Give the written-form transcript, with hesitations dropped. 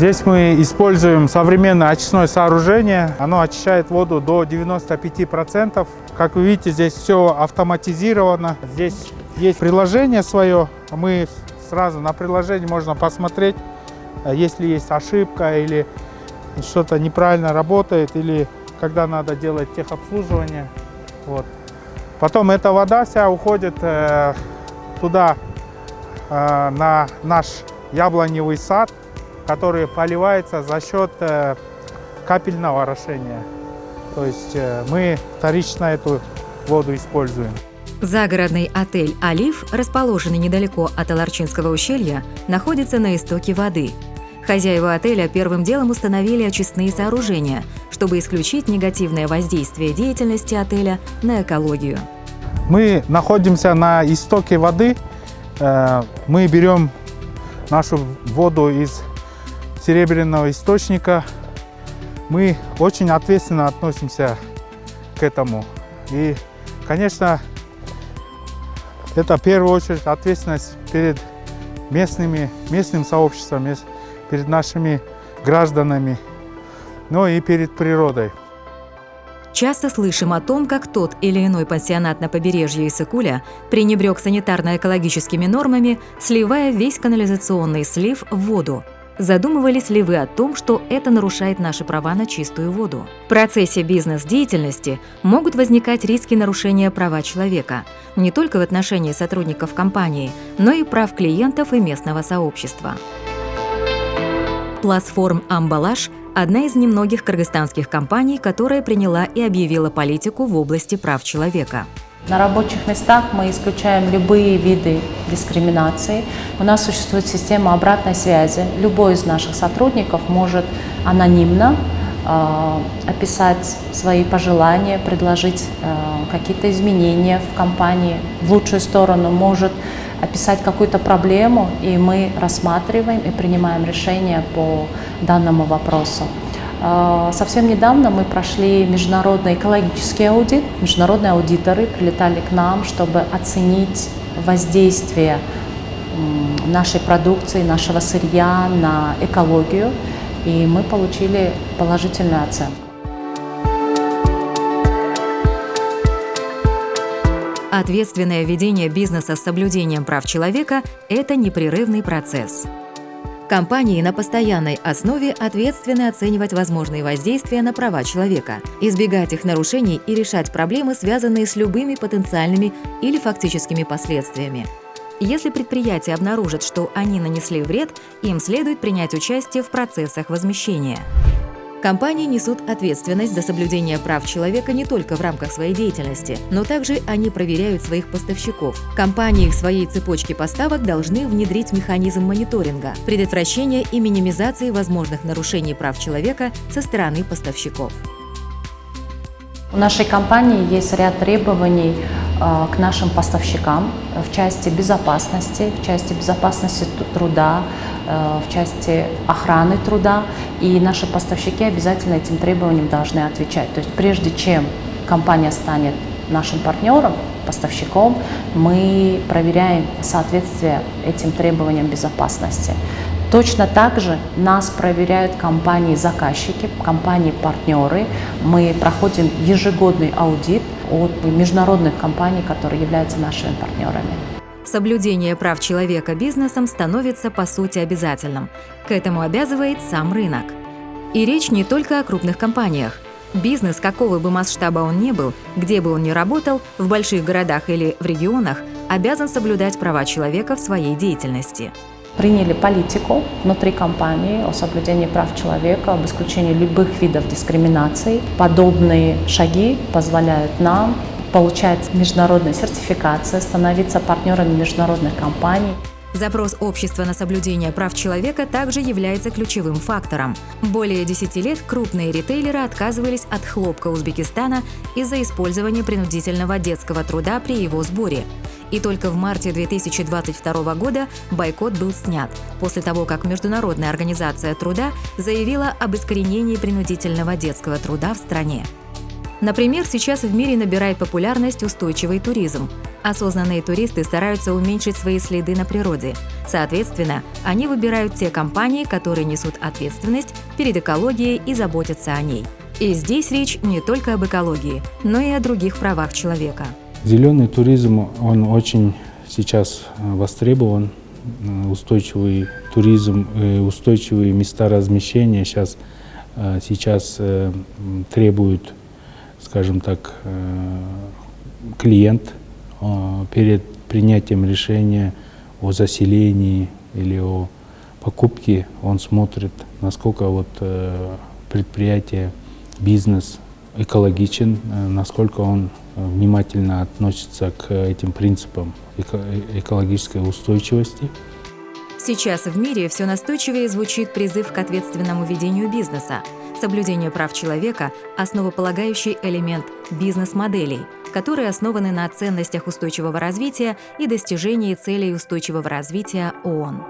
Здесь мы используем современное очистное сооружение. Оно очищает воду до 95%. Как вы видите, здесь все автоматизировано. Здесь есть приложение свое. Мы сразу на приложении можно посмотреть, если есть ошибка или что-то неправильно работает, или когда надо делать техобслуживание. Вот. Потом эта вода вся уходит туда, на наш яблоневый сад, который поливается за счет капельного орошения. То есть мы вторично эту воду используем. Загородный отель «Олив», расположенный недалеко от Аларчинского ущелья, находится на истоке воды. Хозяева отеля первым делом установили очистные сооружения, чтобы исключить негативное воздействие деятельности отеля на экологию. Мы находимся на истоке воды. Мы берем нашу воду из серебряного источника. Мы очень ответственно относимся к этому. И, конечно, это в первую очередь ответственность перед местным сообществом, перед нашими гражданами, но и перед природой. Часто слышим о том, как тот или иной пансионат на побережье Иссык-Куля пренебрег санитарно-экологическими нормами, сливая весь канализационный слив в воду. Задумывались ли вы о том, что это нарушает наши права на чистую воду? В процессе бизнес-деятельности могут возникать риски нарушения права человека не только в отношении сотрудников компании, но и прав клиентов и местного сообщества. Платформ «Амбалаш» – одна из немногих кыргызстанских компаний, которая приняла и объявила политику в области прав человека. На рабочих местах мы исключаем любые виды дискриминации. У нас существует система обратной связи. Любой из наших сотрудников может анонимно описать свои пожелания, предложить какие-то изменения в компании. В лучшую сторону может описать какую-то проблему, и мы рассматриваем и принимаем решение по данному вопросу. Совсем недавно мы прошли международный экологический аудит. Международные аудиторы прилетали к нам, чтобы оценить воздействие нашей продукции, нашего сырья на экологию, и мы получили положительную оценку. Ответственное ведение бизнеса с соблюдением прав человека – это непрерывный процесс. Компании на постоянной основе ответственно оценивать возможные воздействия на права человека, избегать их нарушений и решать проблемы, связанные с любыми потенциальными или фактическими последствиями. Если предприятие обнаружит, что они нанесли вред, им следует принять участие в процессах возмещения. Компании несут ответственность за соблюдение прав человека не только в рамках своей деятельности, но также они проверяют своих поставщиков. Компании в своей цепочке поставок должны внедрить механизм мониторинга, предотвращения и минимизации возможных нарушений прав человека со стороны поставщиков. У нашей компании есть ряд требований к нашим поставщикам в части безопасности труда, в части охраны труда, и наши поставщики обязательно этим требованиям должны отвечать. То есть прежде чем компания станет нашим партнером, поставщиком, мы проверяем соответствие этим требованиям безопасности. Точно так же нас проверяют компании-заказчики, компании-партнеры. Мы проходим ежегодный аудит от международных компаний, которые являются нашими партнерами. Соблюдение прав человека бизнесом становится по сути обязательным. К этому обязывает сам рынок. И речь не только о крупных компаниях. Бизнес, какого бы масштаба он ни был, где бы он ни работал, в больших городах или в регионах, обязан соблюдать права человека в своей деятельности. Приняли политику внутри компании о соблюдении прав человека, об исключении любых видов дискриминации. Подобные шаги позволяют нам получать международные сертификации, становиться партнерами международных компаний. Запрос общества на соблюдение прав человека также является ключевым фактором. Более 10 лет крупные ритейлеры отказывались от хлопка Узбекистана из-за использования принудительного детского труда при его сборе. И только в марте 2022 года бойкот был снят, после того, как Международная организация труда заявила об искоренении принудительного детского труда в стране. Например, сейчас в мире набирает популярность устойчивый туризм. Осознанные туристы стараются уменьшить свои следы на природе. Соответственно, они выбирают те компании, которые несут ответственность перед экологией и заботятся о ней. И здесь речь не только об экологии, но и о других правах человека. Зеленый туризм, он очень сейчас востребован. Устойчивый туризм, устойчивые места размещения сейчас требуют, скажем так, клиент перед принятием решения о заселении или о покупке, он смотрит, насколько предприятие, бизнес экологичен, насколько он внимательно относится к этим принципам экологической устойчивости. Сейчас в мире все настойчивее звучит призыв к ответственному ведению бизнеса. Соблюдение прав человека – основополагающий элемент бизнес-моделей, которые основаны на ценностях устойчивого развития и достижении целей устойчивого развития ООН.